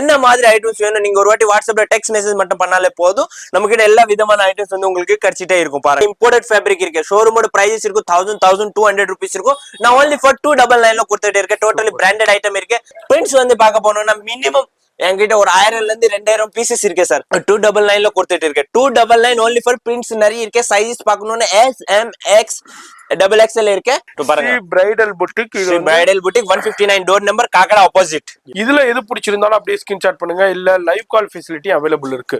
என்ன மாதிரி ஐட்டம்ஸ் வேணும் நீங்க ஒரு வாட்டி வாட்ஸ்அப்ல டெக்ஸ்ட் மெசேஜ் மட்டும் பண்ணாலே போதும், நம்ம கிட்ட எல்லா விதமான ஐட்டம்ஸ் வந்து உங்களுக்கு கிடைச்சிட்டே இருக்கும். பாருங்க, இம்போர்ட்டட் ஃபேப்ரிக் இருக்கு, ஷோரூமோட பிரைஸ் இருக்கும் 1200 rupees இருக்கும். நான் only for 299 கொடுத்துட்டு இருக்கேன். டோட்டலி பிராண்டட் ஐட்டம் இருக்கு. பிரிண்ட்ஸ் வந்து பார்க்க போனோம்னா மினிமம் என்கிட்ட ஒரு 1000 இருந்து 2000 பீசஸ் இருக்கு சார். 299 கொடுத்துட்டு இருக்கேன். 299 only for prints நிறைய இருக்கு. சைஸ் பார்க்கணும்னா S M X XXL இருக்கு. பாருங்க, பிரைடல் புட்டிக், இது பிரைடல் புட்டிக் 159 டோர் நம்பர் காக்கடா ஆப்போசிட். இதுல எது பிடிச்சிருந்தாலும் அப்படியே ஸ்கிரீன்ஷாட் பண்ணுங்க. இல்ல லைவ் கால் ஃபெசிலிட்டி அவைலபிள் இருக்கு.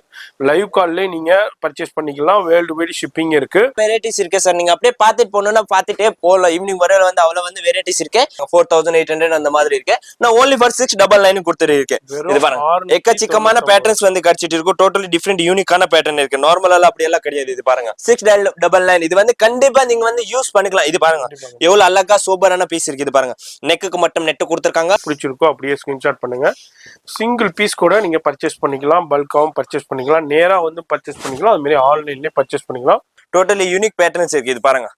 லைவ் கால்ல நீங்க பர்ச்சேஸ் பண்ணிக்கலாம். வேர்ல்டு வைட் ஷிப்பிங் இருக்கு. வெரைட்டிஸ் இருக்கு சார். நீங்க அப்படியே பாத்துட்டு போனோம்னா பாத்துட்டே போலாம். ஈவினிங் வரையில வந்து அவ்வளவு வந்து வெரைட்டிஸ் இருக்கு. 4800 அந்த மாதிரி இருக்கு. நான் only for 699 கொடுத்துட்டு இருக்கேன். இது பாருங்க, எக்கச்சக்கமான பேட்டர்ன்ஸ் வந்து கிடைச்சிட்டு இருக்கும். டோட்டலி டிஃபரெண்ட் யூனிக்கான பேட்டர்ன் இருக்கு. நார்மலா அப்படி எல்லாம் கிடையாது. இது பாருங்க 699. இது வந்து கண்டிப்பா நீங்க வந்து யூஸ் பண்ணிக்கலாம். இது பாருங்க எவ்வளவு அழகா சூப்பரான பீஸ் இருக்கு. இது பாருங்க, நெக்குக்கு மட்டும் நெட் கொடுத்திருக்காங்க. பிடிச்சிருக்கோ அப்படியே ஸ்கிரீன்ஷாட் பண்ணுங்க. சிங்கிள் பீஸ் கூட நீங்க பர்ச்சேஸ் பண்ணிக்கலாம். பல்காவும் பர்ச்சேஸ் பண்ணிக்கலாம். நேரா வந்து பர்ச்சேஸ் பண்ணிக்கலாம். அது மாதிரி ஆன்லைன்லயே பர்ச்சேஸ் பண்ணிக்கலாம். டோட்டலி யூனிக் பேட்டர்ன்ஸ் இருக்கு. இது பாருங்க,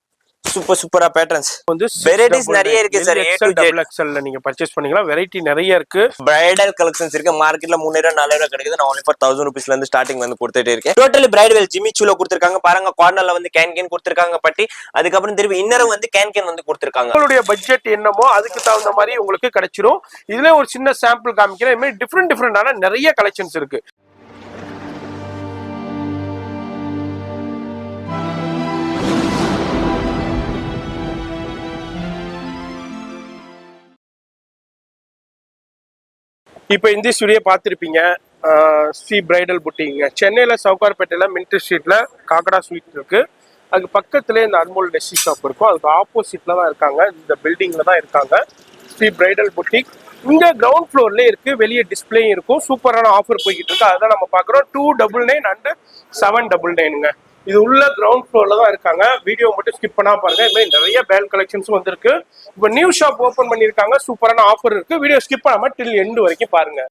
சூப்பரா பேட்டர்ன்ஸ் வந்து வெரைட்டிஸ் நிறைய இருக்கு sir. A to Z XL நீங்க பர்ச்சேஸ் பண்ணிக்கலாம். வெரைட்டி நிறைய இருக்கு. பிரைடல் கலெக்ஷன்ஸ் இருக்கு. மார்க்கெட்ல 3000 4000 கிடைக்குது. நான் only for 1000 rupees ல இருந்து ஸ்டார்டிங் வந்து கொடுத்துட்டே இருக்கேன். டோட்டலி பிரைடல் ஜிம்மி சூல கொடுத்திருக்காங்க. பாருங்க, கார்னர்ல வந்து கேன் கொடுத்திருக்காங்க பட்டி. அதுக்கு அப்புறம் திருப்பி இன்னரும் வந்து கேன் வந்து கொடுத்திருக்காங்க. உங்களுடைய பட்ஜெட் என்னமோ அதுக்கு தகுந்த மாதிரி உங்களுக்கு கிடைச்சிரும். இதுல ஒரு சின்ன சாம்பிள் காமிக்கிறேன். இது மாதிரி டிஃபரெண்டான நிறைய கலெக்ஷன்ஸ் இருக்கு. இப்போ இந்த ஸ்டுடியோ பார்த்துருப்பீங்க. ஸ்ரீ பிரைடல் புட்டிங்க சென்னையில் சவுகார்பேட்டையில் மின்ட் ஸ்ட்ரீட்டில் காக்கடா ஸ்வீட் இருக்கு. அதுக்கு பக்கத்துலேயே இந்த அன்மோல் டெஸ்டி ஷாப் இருக்கும். அதுக்கு ஆப்போசிட்டில் தான் இருக்காங்க. இந்த பில்டிங்கில் தான் இருக்காங்க ஸ்ரீ பிரைடல் புட்டிக். இங்கே கிரவுண்ட் ஃப்ளோர்லேயே இருக்குது. வெளியே டிஸ்பிளேயும் இருக்கும். சூப்பரான ஆஃபர் போய்கிட்டு இருக்கு. அதுதான் நம்ம பார்க்குறோம். 299 அண்ட் 799ங்க. இது உள்ள கிரவுண்ட் ஃப்ளோர்ல தான் இருக்காங்க. வீடியோ மட்டும் ஸ்கிப் பண்ணா பாருங்க. இது மாதிரி நிறைய பேண்ட் கலெக்ஷன்ஸும் வந்திருக்கு. இப்போ நியூ ஷாப் ஓப்பன் பண்ணியிருக்காங்க. சூப்பரான ஆஃபர் இருக்கு. வீடியோ ஸ்கிப் பண்ணாம டில் எண்டு வரைக்கும் பாருங்க.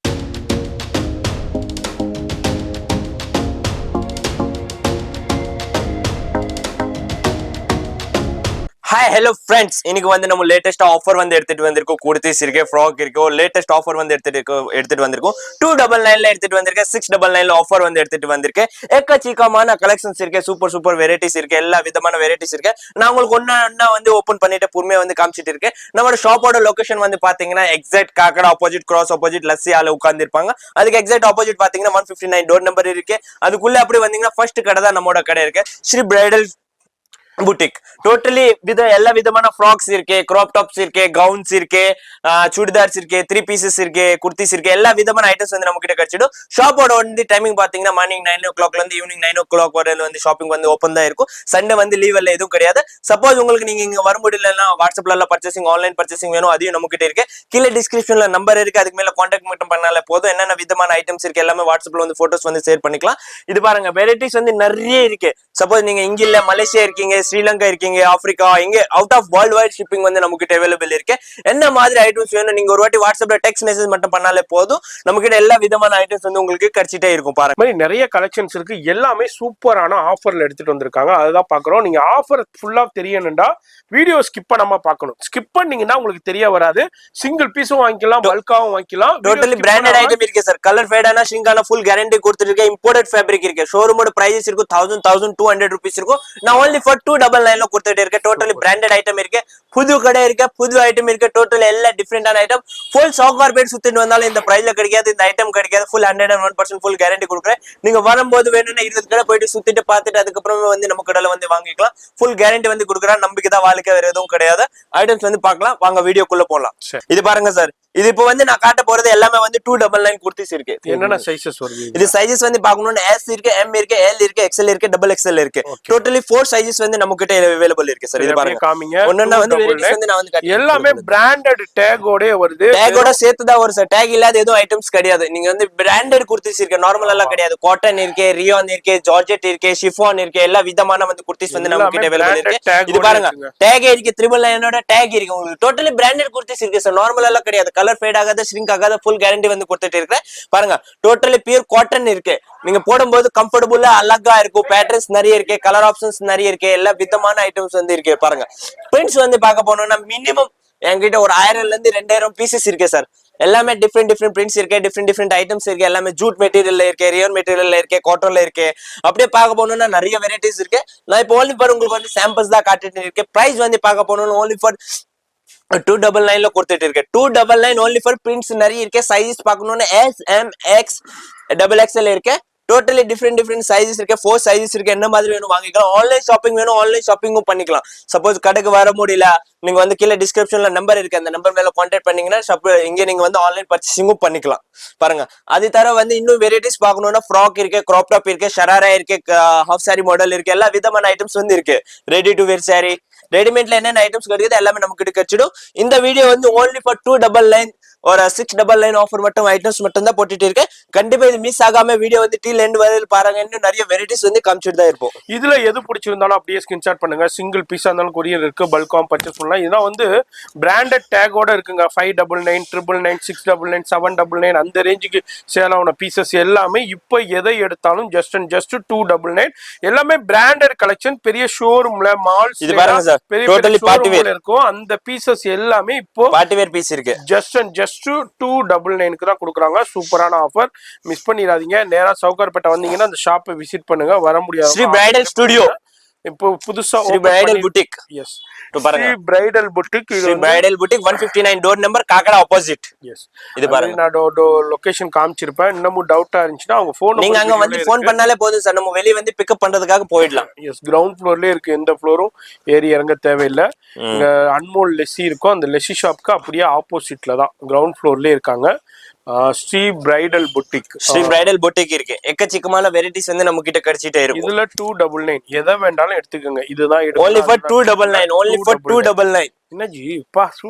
ஹாய் ஹலோ ஃப்ரெண்ட்ஸ், இன்னைக்கு வந்து நம்ம லேட்டஸ்ட் ஆஃபர் வந்து எடுத்துட்டு வந்திருக்கோம். குர்த்திஸ் இருக்கு, ஃப்ராக் இருக்கு. லேட்டஸ்ட் ஆஃபர் வந்து எடுத்துட்டு வந்திருக்கோம். 299 எடுத்துட்டு வந்திருக்கேன். 699 ஆஃபர் வந்து எடுத்துட்டு வந்திருக்கேன். எக்கச்சக்கமான கலெக்ஷன்ஸ் இருக்கு. சூப்பர் வெரைட்டிஸ் இருக்கு. எல்லா விதமான வெரைட்டிஸ் இருக்கு. நான் உங்களுக்கு ஒன்னா வந்து ஓப்பன் பண்ணிட்டு பொறுமையா வந்து காமிச்சிட்டு இருக்கேன். நம்மளோட ஷாப்போட லொகேஷன் வந்து பாத்தீங்கன்னா எக்ஸாக்ட் காக்கடா ஆப்போசிட், கிராஸ் ஆப்போசிட் லஸ்ஸி ஆல உட்கார்ந்து இருப்பாங்க. அதுக்கு எக்ஸாக்ட் ஆப்போசிட் பாத்தீங்கன்னா 159 டோர் நம்பர் இருக்கு. அதுக்குள்ள அப்படி வந்தீங்கன்னா ஃபர்ஸ்ட் கடை தான் நம்மளோட கடை இருக்கு, ஸ்ரீ பிரைடல் புட்டிக். டோட்டலி எல்லா விதமான ஃப்ராக்ஸ் இருக்கு, கிராப் டாப்ஸ் இருக்கு, கவுன்ஸ் இருக்கு, சுடிதார்ஸ் இருக்கு, 3 பீசஸ் இருக்கு, குர்த்திஸ் இருக்கு. எல்லா விதமான ஐட்டம்ஸ் வந்து நம்ம கிட்ட கிடைச்சிடும். ஷாப்போட வந்து டைமிங் பாத்தீங்கன்னா மார்னிங் 9 o'clock இருந்து ஈவினிங் 9 o'clock வரையில வந்து ஷாப்பிங் வந்து ஓப்பன் தான் இருக்கும். சண்டே வந்து லீவ் எல்லாம் எதுவும் கிடையாது. சப்போஸ் உங்களுக்கு நீங்க இங்க வர முடியலன்னா வாட்ஸ்அப்ல எல்லாம் பர்ச்சேசிங், ஆன்லைன் பர்ச்சேசிங் வேணும், அதையும் நம்ம கிட்ட இருக்கு. கீழே டிஸ்கிரிப்ஷன்ல நம்பர் இருக்கு. அதுக்கு மேல கான்டாக்ட் மட்டும் பண்ணாலே போதும். என்னென்ன விதமான ஐட்டம்ஸ் இருக்கு எல்லாமே வாட்ஸ்அப்ல வந்து போட்டோஸ் வந்து ஷேர் பண்ணிக்கலாம். இது பாருங்க, வெரைட்டிஸ் வந்து நிறைய இருக்கு. சப்போஸ் நீங்க இங்க இல்ல, மலேசியா இருக்கீங்க, ஸ்ரீலங்கா இருக்கீங்க, ஆப்பிரிக்கா, இங்க out of world wide shipping வந்து நம்ம கிட்ட அவைலபிள் இருக்கு. என்ன மாதிரி ஐட்டம்ஸ் வேணும் நீங்க ஒரு வாட்டி வாட்ஸ்அப்ல டெக்ஸ்ட் மெசேஜ் மட்டும் பண்ணாலே போதும். நம்ம கிட்ட எல்லா விதமான ஐட்டம்ஸ் வந்து உங்களுக்கு கிடைச்சிட்டே இருக்கும். பாருங்க, மாதிரி நிறைய கலெக்ஷன்ஸ் இருக்கு. எல்லாமே சூப்பரான ஆஃபர்ல எடுத்துட்டு வந்திருக்காங்க. அதுதான் பாக்குறோம். நீங்க ஆஃபர் ஃபுல்லா தெரியணும்டா வீடியோ ஸ்கிப் பண்ணாம பார்க்கணும். ஸ்கிப் பண்ணீங்கன்னா உங்களுக்கு தெரிய வராது. சிங்கிள் பீஸும் வாங்கிக்கலாம், பல்காவும் வாங்கிக்கலாம். டோட்டலி பிராண்டட் ஐட்டம் இருக்கு சார். கலர் ஃபேட் ஆனா ஷிங்கான ஃபுல் கேரண்டி கொடுத்துருக்கேன். இம்போர்ட்டட் ஃபேப்ரிக் இருக்கு. ஷோரூமோட பிரைஸ் இருக்கும் 1200 rupees இருக்கும். நான் only for 299 கொடுத்துட்டு இருக்கேன். டோட்டலி பிராண்டட் ஐட்டம் இருக்கு. புது கடை இருக்கு, புது ஐட்டம் இருக்கு. டோட்டல் எல்லா டிஃபரெண்டான ஐட்டம். ஃபுல் சவுகார்பேட் சுத்திட்டு வந்தாலும் இந்த பிரைஸ்ல கிடைக்காது, இந்த ஐட்டம் கிடைக்காது. ஃபுல் 101% ஃபுல் கேரண்டி கொடுக்குறேன். நீங்க வரும்போது வேணும்னா 20 கடை போயிட்டு சுத்திட்டு பார்த்துட்டு அதுக்கப்புறமே வந்து நம்ம கடையில வந்து வாங்கிக்கலாம். ஃபுல் கேரண்டி வந்து கொடுக்குறேன். நம்பிக்கை தான் வாழ்க்கை, வேற எதுவும் கிடையாது. ஐட்டம்ஸ் வந்து பார்க்கலாம். வாங்க வீடியோக்குள்ள போலாம். இது பாருங்க சார், இது இப்போ வந்து நான் காட்ட போறது எல்லாமே வந்து 299 குர்த்திஸ் இருக்கு. என்னென்ன சைஸஸ் வருது? இது சைஸஸ் வந்து பார்க்கணும்னா S இருக்கு, M இருக்கு, L இருக்கு, XL இருக்கு, XXL இருக்கு. டோட்டலி 4 சைஸஸ் வந்து நம்ம கிட்ட அவைலபிள் இருக்கு சார். இது பாருங்க, காமிங்க. ஒண்ணா வந்து வெரைட்டிஸ் வந்து நான் வந்து காட்டுறேன். எல்லாமே பிராண்டட் டேகோட வருது. டேகோட சேர்த்து தான் வரும் சார். டேக் இல்லாத எதுவும் ஐட்டம்ஸ் கிடையாது. நீங்க வந்து பிராண்டட் குர்த்திஸ் இருக்கு, நார்மல் எல்லாம் கிடையாது. காட்டன் இருக்கு, ரியான் இருக்கு, ஜார்ஜெட் இருக்கு, ஷிஃபான் இருக்கு. எல்லா விதமான வந்து குர்த்திஸ் வந்து நம்ம கிட்ட அவைலபிள் இருக்கு. இது பாருங்க, டேக் இருக்கு, 999 டேக் இருக்கு. உங்களுக்கு டோட்டலி பிராண்டட் குர்த்திஸ் இருக்கு சார். நார்மல் எல்லாம் கிடையாது. கலர் ஃபேட் ஆகாத, ஆகாத, ஃபுல் கேரண்டி வந்து கொடுத்துட்டு இருக்கேன். பாருங்க, டோட்டலி பியூர் காட்டன் இருக்கு. நீங்க போடும்போது கம்ஃபர்டபுளா அழகா இருக்கும். பேட்டர்ன்ஸ் நிறைய இருக்கு, கலர் ஆப்ஷன்ஸ் நிறைய இருக்கு. எல்லா விதமான ஐட்டம்ஸ் வந்து இருக்கு. பாருங்க, பிரிண்ட்ஸ் வந்து பார்க்க போனோம்னா மினிமம் என்கிட்ட ஒரு 1000 இருந்து 2000 பீசஸ் இருக்கு சார். எல்லாமே டிஃப்ரெண்ட் பிரிண்ட்ஸ் இருக்கு, டிஃப்ரெண்ட் ஐட்டம்ஸ் இருக்கு. எல்லாமே ஜூட் மெட்டீரியல்ல இருக்கு, ரியோன் மெட்டீரியல்ல இருக்கு, காட்டன்ல இருக்கு. அப்படியே பார்க்க போனோம்னா நிறைய வெரைட்டிஸ் இருக்கு. நான் இப்போ ஓன்லி ஃபார் உங்களுக்கு வந்து சாம்பிள்ஸ் தான் காட்டிட்டு இருக்கேன். பிரைஸ் வந்து பார்க்க போனோம்னா ஓன்லி ஃபார் 299 கொடுத்துட்டு இருக்கு. 299 only for prints நிறைய இருக்கு. சைஸஸ் பார்க்கணும்னா S M X XXL இருக்கு. டோட்டலி டிஃப்ரெண்ட் சைஸஸ் இருக்கு. 4 சைஸஸ் இருக்கு. என்ன மாதிரி வேணும் வாங்கிக்கலாம். ஆன்லைன் ஷாப்பிங் வேணும், ஆன்லைன் ஷாப்பிங்கும் பண்ணிக்கலாம். சப்போஸ் கடைக்கு வர முடியல, நீங்க வந்து கீழே டிஸ்கிரிப்ஷன்ல நம்பர் இருக்கு, அந்த நம்பர் மேல கான்டாக்ட் பண்ணீங்கன்னா இங்க நீங்க வந்து ஆன்லைன் பர்ச்சேசிங்கும் பண்ணிக்கலாம். பாருங்க, அது தர வந்து இன்னும் வெரைட்டிஸ் பார்க்கணும்னா ஃப்ராக் இருக்கு, கிராப் டாப் இருக்கு, ஷராரா இருக்கு, ஹாஃப் சாரி மாடல் இருக்கு. எல்லா விதமான ஐட்டம்ஸ் வந்து இருக்கு. ரெடி டு வேர் சாரி, ரெடிமேட்ல என்னென்ன ஐட்டம்ஸ் கிடைக்குது எல்லாமே நமக்கு கிடைச்சிடும். இந்த வீடியோ வந்து ஓன்லி ஃபார் 299 ஒரு 699 ஆஃபர் மட்டும் ஐட்டம்ஸ் மட்டும் தான் போட்டுட்டு இருக்கேன். கண்டிப்பா இது மிஸ் ஆகாம வீடியோ வந்து டீல் எண்ட் வரையில் பாருங்க. இன்னும் நிறைய வெரைட்டிஸ் வந்து காமிச்சிட்டு தான் இருப்போம். இதுல எது பிடிச்சிருந்தாலும் அப்படியே ஸ்கிரீன்ஷாட் பண்ணுங்க. சிங்கிள் பீஸா இருந்தாலும் கொரியர் இருக்கு, பல்காம் பர்ச்சேஸ் பண்ணலாம். இதெல்லாம் வந்து பிராண்டட் டேகோட இருக்குங்க. 599 999 699 799 அந்த ரேஞ்சுக்கு சேல் ஆன பீசஸ் எல்லாமே இப்போ எதை எடுத்தாலும் ஜஸ்ட் 299. எல்லாமே பிராண்டட் கலெக்ஷன். பெரிய ஷோரூம்ல மால்ஸ் இது பாருங்க சார், டோட்டலி பார்ட்டி வேர் இருக்கும். அந்த பீசஸ் எல்லாமே இப்போ பார்ட்டி வேர் பீஸ் இருக்கு. ஜஸ்ட் 299 தான் கொடுக்குறாங்க. சூப்பரான ஆஃபர், மிஸ் பண்ணிடாதீங்க. நேரா சவுகார்பேட்டை வந்தீங்கன்னா அந்த ஷாப்பை விசிட் பண்ணுங்க. வர முடியாது. ஸ்ரீ பிரைடல் ஸ்டுடியோ இப்போ புதுசா Sri bridal boutique. Yes, Sri bridal boutique. Sri bridal boutique 159 door number, காக்கடா ஆப்போசிட். எஸ், இது பாருங்க, நான் லொகேஷன் காமிச்சிருப்பேன். இன்னமும் டவுட்டா இருந்துச்சுன்னா அவங்க ஃபோன் நீங்க அங்க வந்து ஃபோன் பண்ணாலே போதும் சார், நம்ம வெளிய வந்து பிக்கப் பண்றதுக்காக போயிடலாம். எஸ், கிரவுண்ட் ஃப்ளோர்லயே இருக்கு. எந்த ஃப்ளோரும் ஏறி இறங்க தேவையில்லை. இங்க அன்மோல் லெஸ்ஸி இருக்கும். அந்த லெஸ்ஸி ஷாப்க்கு அப்படியே ஆப்போசிட்ல தான் கிரவுண்ட் ஃப்ளோர்லயே இருக்காங்க. Sri bridal boutique. Sri bridal boutique இருக்கு. எக்கச்சக்கமான வெரைட்டிஸ் வந்து நம்ம கிட்ட கிடைச்சிட்டே இருக்கும். இதுல 299 எதை வேண்டாலும் எடுத்துக்கோங்க. இதுதான் only for 299 only for 299. என்னஜி இப்பா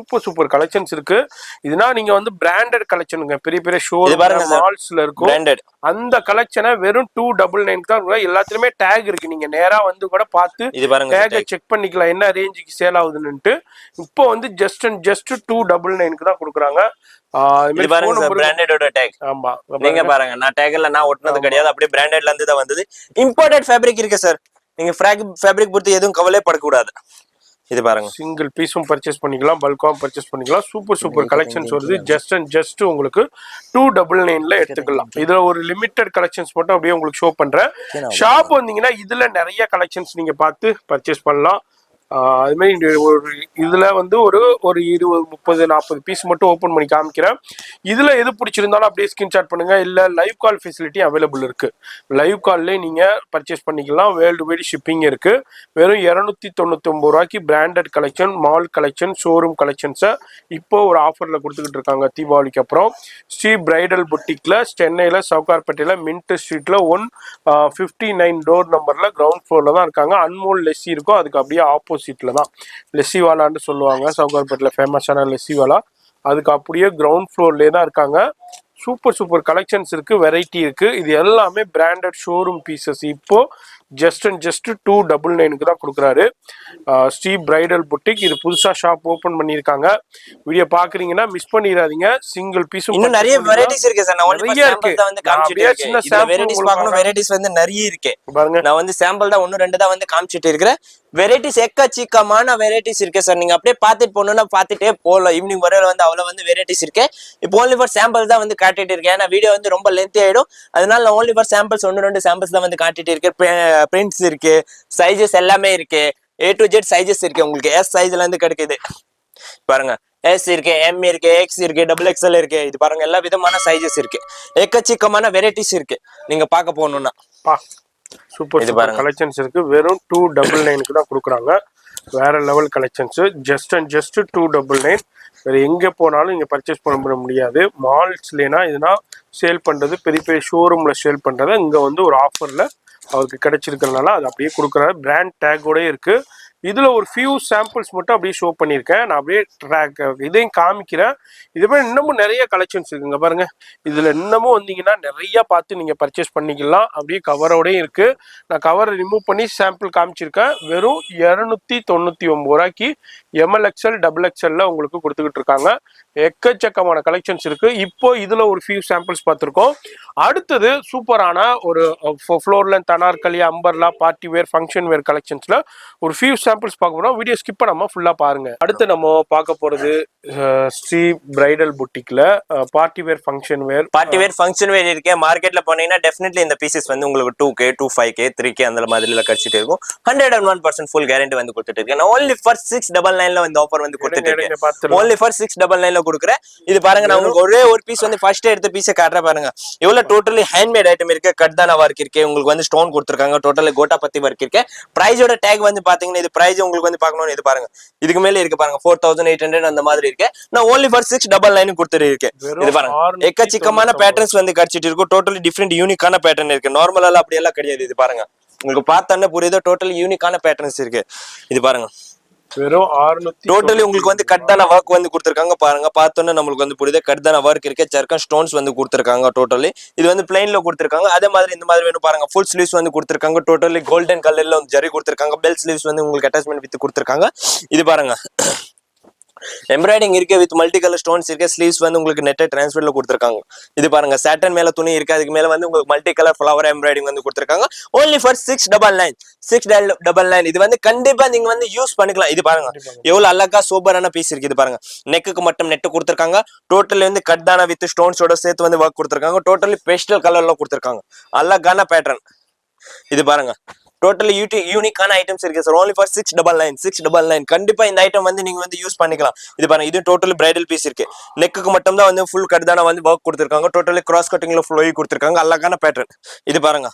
சூப்பர் கலெக்ஷன்ஸ் இருக்கு. இதுனா நீங்க வந்து பிராண்டட் கலெக்ஷனுங்க. பெரிய பெரிய ஷோ மால்ஸ்ல இருக்கும். அந்த கலெக்ஷனை வெறும் 299 தான். எல்லாத்துலயுமே டேக் இருக்கு. நீங்க நேரா வந்து கூட பார்த்து டேகை செக் பண்ணிக்கலாம் என்ன ரேஞ்சுக்கு சேல் ஆகுதுன்னு. இப்போ வந்து ஜஸ்ட் 299 தான் கொடுக்குறாங்க. இது பாருங்க சார், பிராண்டடோட டேக். ஆமா, நீங்க பாருங்க, நான் டேக்ல நான் ஒட்டினது கிடையாது. அப்படியே பிராண்டட்ல இருந்து தான் வந்தது. இம்போர்ட்டட் ஃபேப்ரிக் இருக்கு சார். நீங்க ஃபேப்ரிக் பொறுத்து எதுவும் கவலை படக்கூடாது. இது பாருங்க, சிங்கிள் பீஸும் பர்ச்சேஸ் பண்ணிக்கலாம், பல்காவும் பர்ச்சேஸ் பண்ணிக்கலாம். சூப்பர் கலெக்ஷன்ஸ் வருது. ஜஸ்ட் உங்களுக்கு 299 எடுத்துக்கலாம். இதுல ஒரு லிமிட்டட் கலெக்ஷன்ஸ் மட்டும் அப்படியே உங்களுக்கு ஷோ பண்றேன். ஷாப் வந்தீங்கன்னா இதுல நிறைய கலெக்ஷன்ஸ் நீங்க பார்த்து பர்ச்சேஸ் பண்ணலாம். அது மாதிரி ஒரு இதுல வந்து ஒரு 20 30 40 பீஸ் மட்டும் ஓபன் பண்ணி காமிக்கிறேன். இதுல எது பிடிச்சிருந்தாலும் அப்படியே ஸ்கிரீன்ஷாட் பண்ணுங்க. இல்ல லைவ் கால் ஃபெசிலிட்டி அவைலபிள் இருக்கு. லைவ் கால்லே நீங்க பர்ச்சேஸ் பண்ணிக்கலாம். வேர்ல்டு வைடு ஷிப்பிங் இருக்கு. வெறும் 299 ரூபாய்க்கு branded collection, mall collection, showroom கலெக்ஷன்ஸை இப்போ ஒரு ஆஃபர்ல கொடுத்துக்கிட்டு இருக்காங்க தீபாவளிக்கு அப்புறம். ஸ்ரீ பிரைடல் புட்டிக்ல சென்னையில சவுகார்பேட்டையில மின்ட் ஸ்ட்ரீட்ல 159 டோர் நம்பர்ல கிரவுண்ட் ஃப்ளோர்ல தான் இருக்காங்க. அன்மோல் லெஸ்ஸி இருக்கும். அதுக்கு அப்படியே ஆப்போசிட்ல தான் லெஸ்ஸிவாலான்னு சொல்லுவாங்க. சவுகார்பேட்ல ஃபேமஸான லெஸ்ஸிவாலா. அதுக்கு அப்படியே கிரவுண்ட் ஃப்ளோர்லயே தான் இருக்காங்க. சூப்பர் கலெக்ஷன்ஸ் இருக்கு, வெரைட்டி இருக்கு. இது எல்லாமே பிராண்டட் ஷோரூம் பீசஸ். இப்போ ஜஸ்ட் 299 தான் கொடுக்குறாரு ஸ்ரீ பிரைடல் புட்டிக். இது புதுசா ஷாப் ஓபன் பண்ணிருக்காங்க. வீடியோ பாக்குறீங்கன்னா மிஸ் பண்ணிடாதீங்க. சிங்கிள் பீஸும் இன்னும் நிறைய வெரைட்டிஸ் இருக்கு சார். நான் ஒன்லி சாம்பிள் தான் வந்து காமிச்சிட்டு இருக்கேன். இந்த வெரைட்டிஸ் பார்க்கணும், வெரைட்டிஸ் வந்து நிறைய இருக்கு பாருங்க. நான் வந்து சாம்பிள் தான் 1 2 தான் வந்து காமிச்சிட்டு இருக்கேன். வெரைட்டிஸ் எக்கச்சக்கமான வெரைட்டிஸ் இருக்கு சார். நீங்க அப்படியே பார்த்துட்டு போகணும்னா பார்த்துட்டே போகலாம். ஈவினிங் வரையில வந்து அவ்வளவு வந்து வெரைட்டிஸ் இருக்கு. இப்போ ஓன்லி ஃபார் சாம்பிள் தான் வந்து காட்டிட்டு இருக்கேன். ஏன்னா வீடியோ வந்து ரொம்ப லென்த்தி ஆயிடும். அதனால நான் ஓன்லி ஃபார் சாம்பிள்ஸ் 1 2 சாம்பிள்ஸ் தான் வந்து காட்டிட்டு இருக்கேன். பிரிண்ட்ஸ் இருக்கு, சைஸஸ் எல்லாமே இருக்கு. A to Z சைஸஸ் இருக்கு. உங்களுக்கு S சைஸ்ல இருந்து கிடைக்குது பாருங்க. S இருக்கு, M இருக்கு, X இருக்கு, XXL இருக்கு. இது பாருங்க, எல்லா விதமான சைஸஸ் இருக்கு. எக்கச்சக்கமான வெரைட்டிஸ் இருக்கு. நீங்க பார்க்க போகணும்னா சூப்பர் கலெக்ஷன்ஸ் இருக்கு. வெறும் 299 தான் கொடுக்குறாங்க. வேற லெவல் கலெக்ஷன்ஸ். ஜஸ்ட் 299. வேற எங்க போனாலும் இங்க பர்ச்சேஸ் பண்ண முடியாது. மால்ஸ்லனா இதுனா சேல் பண்றது, பெரிய ஷோரூம்ல சேல் பண்றது இங்க வந்து ஒரு ஆஃபர்ல அவருக்கு கிடைச்சிருக்கிறதுனால அது அப்படியே கொடுக்குறாரு. பிராண்ட் டேக்கோட இருக்கு. இதுல ஒரு ஃபியூ சாம்பிள்ஸ் மட்டும் அப்படியே ஷோ பண்ணியிருக்கேன். நான் அப்படியே இதையும் காமிக்கிறேன். இது மாதிரி இன்னமும் நிறைய கலெக்ஷன்ஸ் இருக்குங்க பாருங்க. இதுல இன்னமும் வந்தீங்கன்னா நிறைய பார்த்து நீங்க பர்ச்சேஸ் பண்ணிக்கலாம். அப்படியே கவரோடய இருக்கு. நான் கவரை ரிமூவ் பண்ணி சாம்பிள் காமிச்சிருக்கேன். வெறும் 299 ரூபாய்க்கு ML XL XXL உங்களுக்கு கொடுத்துக்கிட்டு இருக்காங்க. எக்கச்சக்கமான கலெக்ஷன்ஸ் இருக்கு. இப்போ இதுல ஒரு ஃபியூ சாம்பிள்ஸ் பார்த்துருக்கோம். அடுத்தது சூப்பரான ஒரு ஃப்ளோர்ல Anarkali, umbrella, party wear, function wear கலெக்ஷன்ஸ்ல ஒரு ஃபியூ சாம்பிள்ஸ் பார்க்க போறோம். வீடியோ ஸ்கிப் பண்ணாம ஃபுல்லா பாருங்க. அடுத்து நம்ம பார்க்க போறது ஸ்ரீ பிரைடல் புட்டிக்ல பார்ட்டி வேர், ஃபங்க்ஷன் வேர் இருக்கு. மார்க்கெட்ல போனீங்கன்னா டெஃபினெட்லி இந்த பீசஸ் வந்து உங்களுக்கு 2K 25K 3K அந்த மாதிரில கிடைச்சிட்டு இருக்கும். 101% ஃபுல் கேரண்டி வந்து கொடுத்துட்டு இருக்கேன். only for 699 வந்து ஆஃபர் வந்து கொடுத்துட்டு இருக்கேன். only for 699 கொடுக்குறேன். இது பாருங்க, நான் உங்களுக்கு ஒரே ஒரு பீஸ் வந்து ஃபர்ஸ்ட் எடுத்த பீஸை காட்டுறேன் பாருங்க. எவ்வளவு டோட்டலி ஹேண்ட்மேட் ஐட்டம் இருக்கு. கட்தானா ஒர்க் இருக்கு, உங்களுக்கு வந்து ஸ்டோன் கொடுத்துருக்காங்க, டோட்டலி கோட்டா பத்தி ஒர்க் இருக்கு. பிரைஸோட டேக் வந்து பாத்தீங்கன்னா இது பிரைஸ் உங்களுக்கு வந்து பார்க்கணும். இது பாருங்க, இதுக்கு மேல இருக்கு பாருங்க 4800 அந்த மாதிரி இருக்கு. நான் only for 699 கொடுத்துட்டு இருக்கேன். இது பாருங்க, எக்கச்சக்கமான பேட்டர்ன்ஸ் வந்து கிடைச்சிட்டு இருக்கும். டோட்டலி டிஃப்ரெண்ட் யூனிக்கான பேட்டர்ன் இருக்கு. நார்மலா அப்படி எல்லாம் கிடையாது. இது பாருங்க, உங்களுக்கு பார்த்தோன்னே புரியுது, டோட்டலி யூனிக்கான பேட்டர்ன்ஸ் இருக்கு. இது பாருங்க, வெறும் 600. டோட்டலி உங்களுக்கு வந்து கட்தான ஒர்க் வந்து கொடுத்துருக்காங்க பாருங்க. பார்த்தோன்னே நம்மளுக்கு வந்து புரியுது, கட்தான ஒர்க் இருக்கு, ஜர்க்கன் ஸ்டோன்ஸ் வந்து கொடுத்துருக்காங்க. டோட்டலி இது வந்து பிளைன்ல கொடுத்துருக்காங்க. அதே மாதிரி இந்த மாதிரி வேணும் பாருங்க, ஃபுல் ஸ்லீவ்ஸ் வந்து கொடுத்துருக்காங்க. டோட்டலி கோல்டன் கலர்ல வந்து ஜரி கொடுத்துருக்காங்க. பெல் ஸ்லீவ்ஸ் வந்து உங்களுக்கு அட்டாச்மெண்ட் வித் கொடுத்துருக்காங்க. இது பாருங்க, எம்ப்ராய்டிங் இருக்கு வித் மல்டி கலர் ஸ்டோன்ஸ் இருக்கு. ஸ்லீவ்ஸ் வந்து உங்களுக்கு நெட்டட் டிரான்ஸ்ஃபர்ல கொடுத்துருக்காங்க. இது பாருங்க, சாட்டன் மேல துணி இருக்கு, அதுக்கு மேல வந்து உங்களுக்கு மல்டி கலர் ஃபிளவர் எம்ப்ராய்டிங் வந்து கொடுத்துருக்காங்க. only for 699. இது வந்து கண்டிப்பா நீங்க வந்து யூஸ் பண்ணிக்கலாம். இது பாருங்க, எவ்வளவு அழகா சூப்பரான பீஸ் இருக்கு. இது பாருங்க, நெக்குக்கு மட்டும் நெட் கொடுத்துருக்காங்க. டோட்டலி வந்து கட்தானா வித் ஸ்டோன்ஸோட சேர்த்து வந்து ஒர்க் கொடுத்துருக்காங்க. டோட்டலி பேஸ்டல் கலர்ல கொடுத்துருக்காங்க. அழகான பேட்டர்ன். இது பாருங்க, டோட்டலி யூனிக்கான ஐட்டம்ஸ் இருக்கு சார். only for 699. கண்டிப்பா இந்த ஐட்டம் வந்து நீங்க வந்து யூஸ் பண்ணிக்கலாம். இது பாருங்க, இது டோட்டலி பிரைடல் பீஸ் இருக்கு. நெக்குக்கு மட்டும் தான் வந்து ஃபுல் கட்தானா வந்து ஒர்க் கொடுத்துருக்காங்க. டோட்டலி கிராஸ் கட்டிங்ல ஃப்ளோய் கொடுத்துருக்காங்க. அழகான பேட்டர்ன். இது பாருங்க,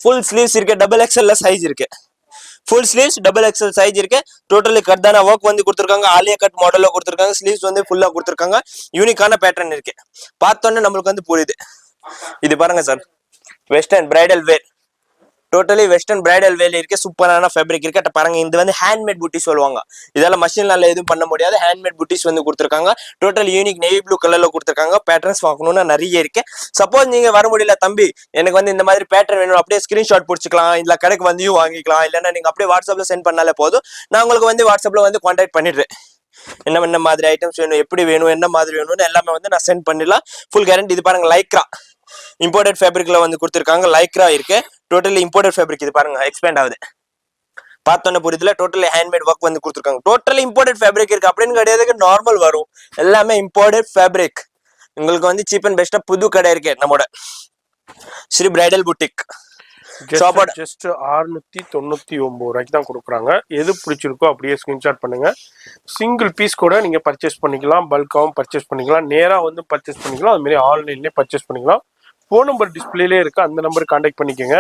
ஃபுல் ஸ்லீவ்ஸ் இருக்கு, XXL சைஸ் இருக்கு. ஃபுல் ஸ்லீவ்ஸ் XXL சைஸ் இருக்கு. டோட்டலி கட்தானா ஒர்க் வந்து கொடுத்துருக்காங்க. ஆலியா கட் மாடல்ல கொடுத்துருக்காங்க. ஸ்லீவ்ஸ் வந்து ஃபுல்லா கொடுத்துருக்காங்க. யூனிக்கான பேட்டர்ன் இருக்கு. பார்த்தோன்னே நம்மளுக்கு வந்து புரியுது. இது பாருங்க sir, western bridal wear. Totally western bridal wear இருக்கு. சூப்பரான ஃபேப்ரிக் இருக்கு. பாருங்க, இது வந்து ஹேண்ட்மேட் புட்டி சொல்லுவாங்க. இதெல்லாம் மஷினால எதுவும் பண்ண முடியாது. ஹேண்ட்மேட் புட்டிஸ் வந்து கொடுத்துருக்காங்க. டோட்டல் யூனிக் நேவி ப்ளூ கலர்ல கொடுத்துருக்காங்க. பேட்டர்ன்ஸ் பார்க்கணும்னா நிறைய இருக்கு. சப்போஸ் நீங்க வர முடியல தம்பி, எனக்கு வந்து இந்த மாதிரி பேட்டர்ன் வேணும், அப்படியே ஸ்கிரீன்ஷாட் பிடிச்சிக்கலாம், இல்ல கடைக்கு வந்து வாங்கிக்கலாம், இல்லைன்னா நீங்க அப்படியே வாட்ஸ்அப்ல சென்ட் பண்ணாலே போதும். நான் உங்களுக்கு வந்து வாட்ஸ்அப்ல வந்து கான்டாக்ட் பண்ணிடுறேன். என்ன மாதிரி ஐட்டம்ஸ் வேணும், எப்படி வேணும், என்ன மாதிரி வேணும்னு எல்லாமே வந்து நான் சென்ட் பண்ணிடலாம். Full guarantee. இது பாருங்க, லைக்ரா இம்போர்ட்டட் ஃபேப்ரிக்ல வந்து கொடுத்துருக்காங்க. லைக்ரா இருக்கு. Totally imported fabric. இது பாருங்க, எக்ஸ்பேண்ட் ஆகுது. பார்த்தோன்னே புரியுதுல, டோட்டலி ஹேண்ட்மேட் ஒர்க் வந்து கொடுத்துருக்காங்க. டோட்டலி இம்போர்ட்டட் ஃபேப்ரிக் இருக்கு அப்படின்னு கிடையாது, நார்மல் வரும். எல்லாமே இம்போர்ட்டட் ஃபேப்ரிக். உங்களுக்கு வந்து சீப் அண்ட் பெஸ்டா புது கடை இருக்கு நம்மோட ஸ்ரீ பிரைடல் புட்டிக். ஜஸ்ட் 699 ரூபாய்க்கு தான் கொடுக்குறாங்க. எது பிடிச்சிருக்கோ அப்படியே ஸ்கிரீன்ஷாட் பண்ணுங்க. சிங்கிள் பீஸ் கூட நீங்க பர்ச்சேஸ் பண்ணிக்கலாம், பல்காவும் பர்ச்சேஸ் பண்ணிக்கலாம், நேரா வந்து பர்ச்சேஸ் பண்ணிக்கலாம், அது மாதிரி ஆன்லைன்லயே பர்ச்சேஸ் பண்ணிக்கலாம். ஃபோன் நம்பர் டிஸ்பிளேலே இருக்கு, அந்த நம்பருக்கு கான்டாக்ட் பண்ணிக்கோங்க.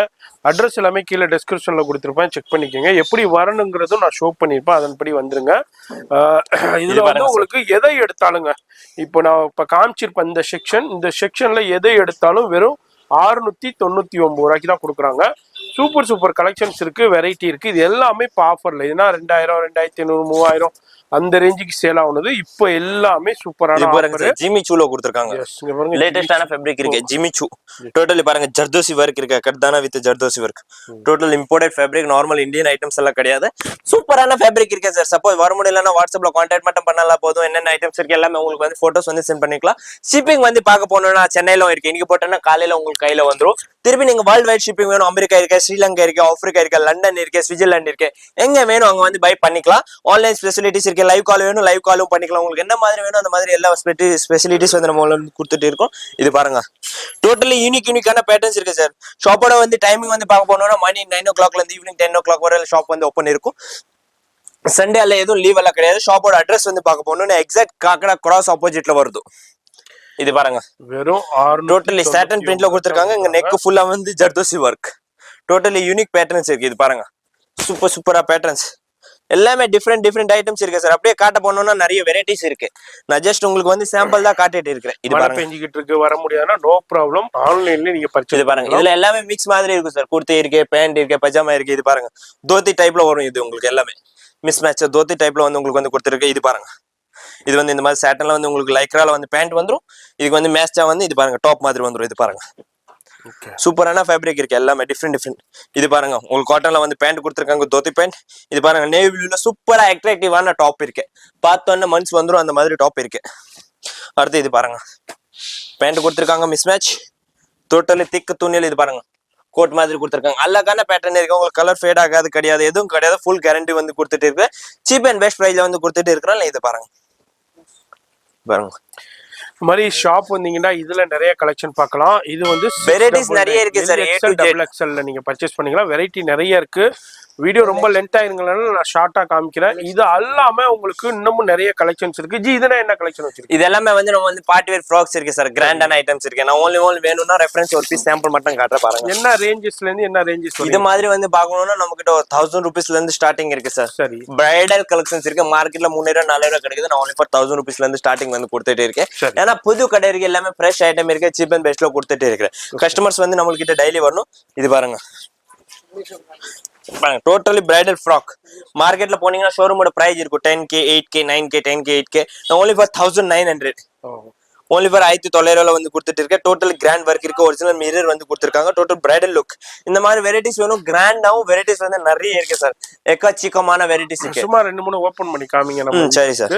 அட்ரஸ் எல்லாமே கீழே டிஸ்கிரிப்ஷன்ல கொடுத்துருப்பேன், செக் பண்ணிக்கோங்க. எப்படி வரணுங்கிறதும் நான் ஷோ பண்ணியிருப்பேன், அதன்படி வந்துருங்க. இதுல வந்து உங்களுக்கு எதை எடுத்தாலுங்க, இப்போ நான் இப்போ காமிச்சிருப்பேன் இந்த செக்ஷன்ல எதை எடுத்தாலும் வெறும் 699 ரூபாய்க்கு தான் கொடுக்குறாங்க. சூப்பர் கலெக்ஷன்ஸ் இருக்கு, வெரைட்டி இருக்கு. இது எல்லாமே இப்போ ஆஃபர்ல. இதுனா 2000, 2500, 3000 அந்த ரேஞ்சுக்கு சேல் ஆகுனது. இப்போ எல்லாமே சூப்பரான ஜிமி சூல கொடுத்துருக்காங்க. லேட்டஸ்டான ஃபேப்ரிக் இருக்கு, ஜிமி சூ. டோட்டலி பாருங்க, ஜர்தோசி ஒர்க் இருக்கு, katdana with zardozi work. Total imported fabric, normal Indian items எல்லாம் கிடையாது. சூப்பரான ஃபேப்ரிக் இருக்கு சார். சப்போஸ் வர முடியலன்னா வாட்ஸ்அப்ல கான்டாக்ட் மட்டும் பண்ணலாம் போதும். என்னென்ன ஐட்டம்ஸ் இருக்கு எல்லாமே உங்களுக்கு வந்து போட்டோஸ் வந்து சென்ட் பண்ணிக்கலாம். ஷிப்பிங் வந்து பார்க்க போனோம்னா சென்னையில இருக்கு. இன்னைக்கு போட்டோம்னா காலையில உங்களுக்கு கையில வந்துடும். திருப்பி நீங்க வேர்ல்ட் வைட் ஷிப்பிங் வேணும், அமெரிக்கா இருக்கு, ஸ்ரீலங்கா இருக்கு, ஆப்பிரிக்கா இருக்கு, லண்டன் இருக்கு, சுவிட்சர்லாந்து இருக்கு, எங்க வேணும் அங்க வந்து பை பண்ணிக்கலாம். ஆன்லைன் ஃபெசிலிட்டிஸ் இருக்கு. லைவ் கால் வேணும், லைவ் காலும் பண்ணிக்கலாம். உங்களுக்கு என்ன மாதிரி வேணும் அந்த மாதிரி எல்லா ஃபெசிலிட்டிஸ் வந்து நம்ம கொடுத்துட்டு இருக்கோம். இது பாருங்க, டோட்டலி யூனிக்கான பேட்டர்ன்ஸ் இருக்கு சார். ஷாப்போட வந்து டைமிங் வந்து பார்க்க போனோம்னா மார்னிங் 9 o'clock இருந்து ஈவினிங் 10 o'clock வரை ஷாப் வந்து ஓப்பன் இருக்கும். சண்டே அல்ல எதுவும் லீவ் எல்லாம் கிடையாது. ஷாப்போட அட்ரஸ் வந்து பார்க்க போனோம்னா எக்ஸாக்ட் காக்கடா கிராஸ் ஆப்போசிட்ல வருது. இது பாருங்க, வெறும் டோட்டலி சாட்டன் பிரிண்ட்ல கொடுத்துருக்காங்க. இங்க நெக் ஃபுல்லா வந்து zardozi work. Totally unique patterns இருக்கு. இது பாருங்க, சூப்பரா பேட்டர்ன்ஸ் எல்லாமே டிஃப்ரெண்ட் ஐட்டம்ஸ் இருக்கு சார். அப்படியே காட்ட போனோம்னா நிறைய வெரைட்டிஸ் இருக்கு. நான் ஜஸ்ட் உங்களுக்கு வந்து சாம்பிள் தான் காட்டிட்டு இருக்கேன். இது பாருங்க, பெஞ்சிக்கிட்டு இருக்கு, வர முடியாதுன்னா நோ ப்ராப்ளம், ஆன்லைன்ல நீங்க பர்ச்சேஸ் பாருங்க. இதுல எல்லாமே மிக்ஸ் மாதிரி இருக்கும் சார். குர்த்தி இருக்கு, பேண்ட் இருக்கு, பஜாமா இருக்கு. இது பாருங்க, தோத்தி டைப்ல வரும். இது உங்களுக்கு எல்லாமே மிஸ் மேட்ச் தோத்தி டைப்ல வந்து உங்களுக்கு வந்து கொடுத்துருக்கு. இது பாருங்க, இது வந்து இந்த மாதிரி சாட்டன்ல வந்து உங்களுக்கு லைக்ரால வந்து பேண்ட் வந்துரும். இதுக்கு வந்து மேட்சா வந்து இது பாருங்க டாப் மாதிரி வந்துரும். இது பாருங்க, சூப்பரான ஃபேப்ரிக் இருக்கு. எல்லாமே டிஃப்ரெண்ட். இது பாருங்க, உங்களுக்கு காட்டன்ல வந்து பேண்ட் கொடுத்துருக்காங்க, தோத்தி பேண்ட். இது பாருங்க, நேவி ப்ளூல சூப்பரா அட்ராக்டிவான டாப் இருக்கு. பார்த்தோன்னே மன்ஸ் வந்துரும் அந்த மாதிரி டாப் இருக்கு. அடுத்து இது பாருங்க, பேண்ட் கொடுத்துருக்காங்க மிஸ் மேட்ச், டோட்டலி திக் துணியில் இது பாருங்க கோட் மாதிரி கொடுத்துருக்காங்க. அழகான பேட்டர்ன் இருக்கு, உங்களுக்கு கலர் ஃபேட் ஆகாது கிடையாது, எதுவும் கிடையாது, ஃபுல் கேரண்டி வந்து கொடுத்துட்டு இருக்கு. சீப் அண்ட் பெஸ்ட் பிரைஸ்ல வந்து கொடுத்துட்டு இருக்கிறோம். இது பாருங்க பாருங்க. இந்த மாதிரி ஷாப் வந்தீங்கன்னா இதுல நிறைய கலெக்ஷன் பார்க்கலாம். இது வந்து வெரைட்டிஸ் நிறைய இருக்கு sir. A to Z double எக்ஸ்எல்ல நீங்க பர்ச்சேஸ் பண்ணிக்கலாம். வெரைட்டி நிறைய இருக்கு. வீடியோ ரொம்ப லென்த் ஆயிருங்கனால நான் ஷார்ட்டா காமிக்கிறேன். இது அல்லாம உங்களுக்கு இன்னமும் நிறைய கலெக்ஷன்ஸ் இருக்கு. ஜி இதுனா என்ன கலெக்ஷன் வச்சிருக்கீங்க? இது எல்லாமே வந்து நம்ம வந்து பார்ட்டி வேர் ஃப்ராக்ஸ் இருக்கு சார், கிராண்டான ஐட்டம்ஸ் இருக்கு. நான் ஓன்லி வேணும்னா ரெஃபரன்ஸ் ஒரு பீஸ் சாம்பிள் மட்டும் காட்டுறேன் பாருங்க. என்ன ரேஞ்சஸ்ல இருந்து என்ன ரேஞ்சஸ்? இது மாதிரி வந்து பார்க்கணும்னா நம்ம கிட்ட 1000 rupeesல இருந்து ஸ்டார்டிங் இருக்கு சார். சரி. பிரைடல் கலெக்ஷன்ஸ் இருக்கு, மார்க்கெட்ல 3000 4000 கிடைக்குது. நான் only for 1000 rupeesல இருந்து ஸ்டார்டிங் வந்து கொடுத்துட்டே இருக்கேன். ஏன்னா புது கடை இருக்கு, எல்லாமே ஃப்ரெஷ் ஐட்டம் இருக்கு, சீப் அண்ட் பெஸ்ட்ல கொடுத்துட்டே இருக்கேன். கஸ்டமர்ஸ் வந்து நம்ம கிட்ட டெய்லி வரணும். இது பாருங்க டோட்டலி பிரைடல் ஃப்ராக். மார்க்கெட்ல போனீங்கன்னா ஷோரூமோட பிரைஸ் இருக்கும் 10K 8K 9K 10K 8K. only for 1900, only for 1900 வந்து கொடுத்துட்டு இருக்கேன். டோட்டல் கிராண்ட் ஒர்க் இருக்கு, ஒரிஜினல் மிரர் வந்து கொடுத்துருக்காங்க, டோட்டல் பிரைடல் லுக். இந்த மாதிரி வெரைட்டிஸ் வேணும், கிராண்டாவும் வெரைட்டிஸ் வந்து நிறைய இருக்கு சார், எக்கச்சக்கமான வெரைட்டிஸ் இருக்கு. சும்மா 2-3 ஓபன் பண்ணி காமிங்க நம்ம. சரி சார்.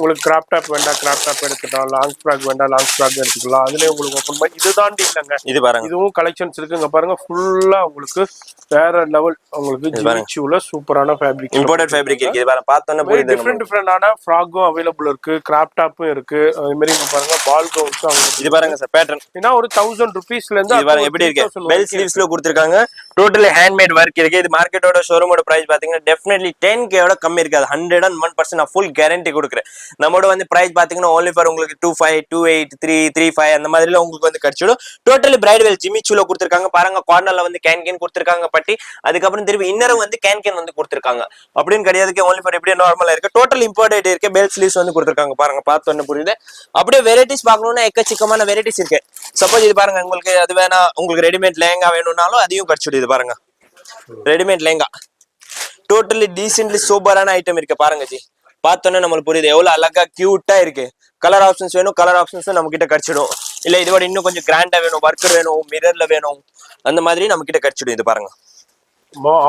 உங்களுக்கு கிராப் டாப் வேண்டாம் கிராப் டாப் எடுத்துக்கலாம், லாங் ஃப்ராக் வேண்டாம் லாங் ஃப்ராக் எடுத்துக்கலாம். அதுலயே உங்களுக்கு ஓபன் பண்ணி இது தாண்டி இல்லங்க, இது பாருங்க, இதுவும் கலெக்ஷன்ஸ் இருக்குங்க பாருங்க. ஃபுல்லா உங்களுக்கு வேற லெவல், உங்களுக்கு ஜிமிச்சுல சூப்பரான ஃபேப்ரிக், இம்போர்ட்டட் ஃபேப்ரிக் இருக்கு. இது பாருங்க பார்த்தோன்னே புரியுது. டிஃபரெண்டான ஃப்ராக்கும் அவைலபிள் இருக்கு, கிராப் டாப்பும் இருக்கு. அதே மாதிரி இங்க பாருங்க பால் கவுன்ஸும் அவைலபிள். இது பாருங்க சார் பேட்டர்ன். ஏன்னா ஒரு 1000 rupeesல இருந்து இது பாருங்க எப்படி இருக்கு, பெல் ஸ்லீவ்ஸ்ல கொடுத்திருக்காங்க, டோட்டலி ஹேண்ட்மேட் ஒர்க் இருக்கு. இது மார்க்கெட்டோட ஷோரூமோட பிரைஸ் பாத்தீங்கன்னா டெஃபினெட்லி 10K ஓட கம்மி இருக்காது. 101% நான் ஃபுல் கேரண்டி கொடுக்குறேன். நம்மளோட வந்து பிரைஸ் பாத்தீங்கன்னா only for உங்களுக்கு 25 28 3 35 அந்த மாதிரில உங்களுக்கு வந்து கிடைச்சிடும். டோட்டலி பிரைடல் ஜிமிச்சுல கொடுத்திருக்காங்க பாருங்க. கார்னர்ல வந்து கேன் கொடுத்திருக்காங்க பட்டி, அதுக்கப்புறம் திருப்பி இன்னரும் வந்து கேன் வந்து கொடுத்திருக்காங்க. அப்படின்னு கிடையாதுக்கு only for எப்படியே நார்மலா இருக்கு. டோட்டல் இம்போர்ட்டட் இருக்கு, பெல் ஸ்லீவ்ஸ் வந்து கொடுத்திருக்காங்க பாருங்க, பார்த்தோன்னே புரியுது. அப்படியே வெரைட்டிஸ் பார்க்கணும்னா எக்கச்சக்கமான வெரைட்டிஸ் இருக்கு. சப்போஸ் இது பாருங்க, உங்களுக்கு அது வேணா, உங்களுக்கு ரெடிமேட் லேங்கா வேணும்னாலும் அதையும் கிடைச்சிடும். இது பாருங்க ரெடிமேட் லேங்கா, டோட்டலி டீசென்ட்லி சூப்பரான ஐட்டம் இருக்கு பாருங்க ஜி. பார்த்தோன்னே நம்மளுக்கு புரியுது எவ்வளவு அழகா கியூட்டா இருக்கு. கலர் ஆப்ஷன்ஸ் வேணும், கலர் ஆப்ஷன்ஸ் நம்ம கிட்ட கிடைச்சிடும். இல்ல இதோட இன்னும் கொஞ்சம் கிராண்டா வேணும், ஒர்க்கர் வேணும், மிரர்ல வேணும், அந்த மாதிரி நம்ம கிட்ட கிடைச்சிடும். இது பாருங்க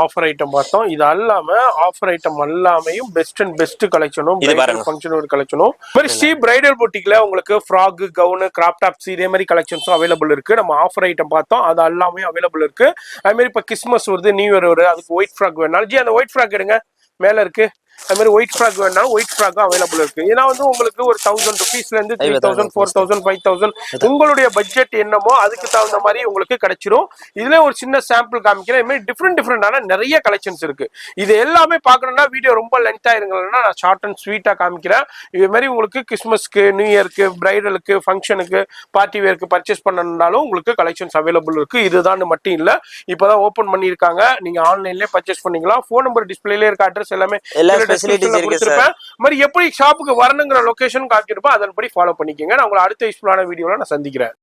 ஆஃபர் ஐட்டம் பார்த்தோம். இது அல்லாம ஆஃபர் ஐட்டம் எல்லாமையும் பெஸ்ட் அண்ட் பெஸ்ட் கலெக்ஷனும், ஃபங்க்ஷன் ஒரு கலெக்ஷனும். மாதிரி ஸ்ரீ பிரைடல் பொட்டிக்ல உங்களுக்கு ஃப்ராக், கவுன், கிராப் டாப்ஸ் இதே மாதிரி கலெக்ஷன்ஸும் அவைலபிள் இருக்கு. நம்ம ஆஃபர் ஐட்டம் பார்த்தோம், அது எல்லாமே அவைலபிள் இருக்கு. அது மாதிரி இப்ப கிறிஸ்மஸ் வருது, நியூ இயர் வருது, அதுக்கு ஒயிட் ஃப்ராக் வேணாலும் ஜி அந்த ஒயிட் ஃப்ராக் எடுங்க, மேல இருக்கு. அது மாதிரி ஒயிட் ஃப்ராக் வேணாலும் ஒயிட் ஃப்ராக்கும் அவைலபிள் இருக்கு. ஏன்னா வந்து உங்களுக்கு ஒரு 1000 rupeesல இருந்து 3000 4000 5000 உங்களுடைய பட்ஜெட் என்னமோ அதுக்கு தகுந்த மாதிரி உங்களுக்கு கிடைச்சிரும். இதுல ஒரு சின்ன சாம்பிள் காமிக்கிறேன். இது மாதிரி டிஃப்ரெண்டான நிறைய கலெக்ஷன்ஸ் இருக்கு. இது எல்லாமே பார்க்கணும்னா வீடியோ ரொம்ப லென்த் ஆயிருங்கன்னா நான் ஷார்ட் அண்ட் ஸ்வீட்டா காமிக்கிறேன். இது மாதிரி உங்களுக்கு கிறிஸ்மஸ்க்கு, நியூ இயருக்கு, பிரைடலுக்கு, ஃபங்க்ஷனுக்கு, பார்ட்டி வேருக்கு பர்ச்சேஸ் பண்ணணும்னாலும் உங்களுக்கு கலெக்ஷன்ஸ் அவைலபிள் இருக்கு. இதுதான் மட்டும் இல்ல, இப்பதான் ஓபன் பண்ணிருக்காங்க, நீங்க ஆன்லைன்லயே பர்ச்சேஸ் பண்ணிக்கலாம். போன் நம்பர் டிஸ்பிளேல இருக்க, அட்ரஸ் எல்லாமே ஃபெசிலிட்டிஸ் இருக்கு சார். மாதிரி எப்படி ஷாப்புக்கு வரணுங்கிற லொகேஷன் காட்டியிருப்பேன், அதன்படி ஃபாலோ பண்ணிக்கங்க. நான் உங்களை அடுத்த யூஸ்ஃபுல்லான வீடியோல நான் சந்திக்கிறேன்.